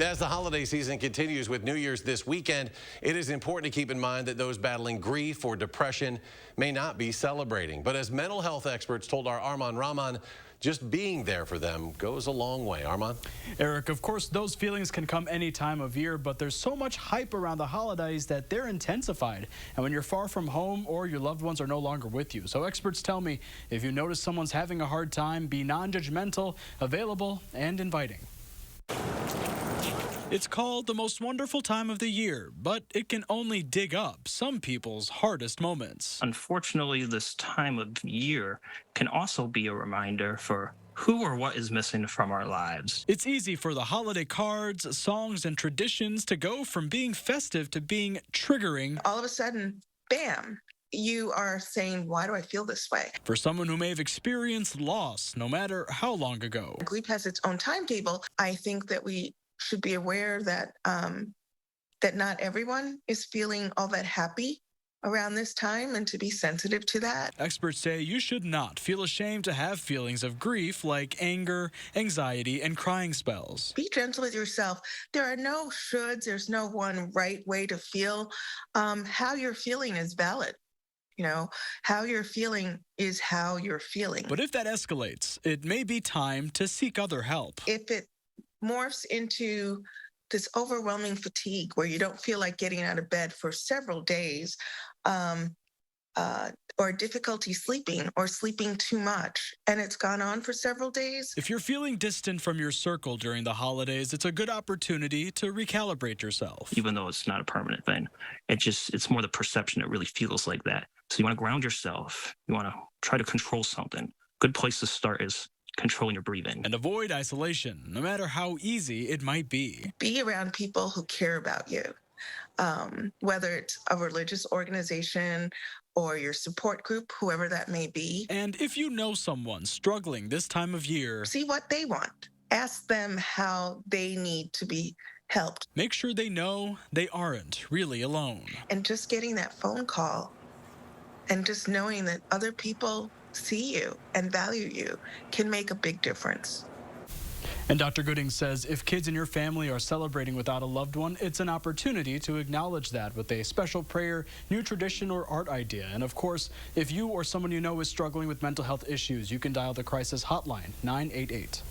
As the holiday season continues with New Year's this weekend, it is important to keep in mind that those battling grief or depression may not be celebrating. But as mental health experts told our Arman Rahman, just being there for them goes a long way. Arman? Eric, of course, those feelings can come any time of year, but there's so much hype around the holidays that they're intensified. And when you're far from home or your loved ones are no longer with you. So experts tell me, if you notice someone's having a hard time, be non-judgmental, available, and inviting. It's called the most wonderful time of the year, but it can only dig up some people's hardest moments. Unfortunately, this time of year can also be a reminder for who or what is missing from our lives. It's easy for the holiday cards, songs, and traditions to go from being festive to being triggering. All of a sudden, bam, you are saying, why do I feel this way? For someone who may have experienced loss, no matter how long ago. Grief has its own timetable. I think that we should be aware that that not everyone is feeling all that happy around this time, and to be sensitive to that. Experts say you should not feel ashamed to have feelings of grief like anger, anxiety, and crying spells. Be gentle with yourself. There are no shoulds. There's no one right way to feel. How you're feeling is valid. You know, how you're feeling is how you're feeling. But if that escalates, it may be time to seek other help. If it morphs into this overwhelming fatigue where you don't feel like getting out of bed for several days, or difficulty sleeping or sleeping too much, and it's gone on for several days. If you're feeling distant from your circle during the holidays, it's a good opportunity to recalibrate yourself. Even though it's not a permanent thing, it's more the perception that really feels like that. So you want to ground yourself. You want to try to control something. Good place to start is controlling your breathing. And avoid isolation, no matter how easy it might be. Be around people who care about you, whether it's a religious organization or your support group, whoever that may be. And if you know someone struggling this time of year, see what they want. Ask them how they need to be helped. Make sure they know they aren't really alone. And just getting that phone call and just knowing that other people see you and value you can make a big difference. And Dr. Gooding says if kids in your family are celebrating without a loved one, it's an opportunity to acknowledge that with a special prayer, new tradition, or art idea. And of course, if you or someone you know is struggling with mental health issues, you can dial the crisis hotline 988.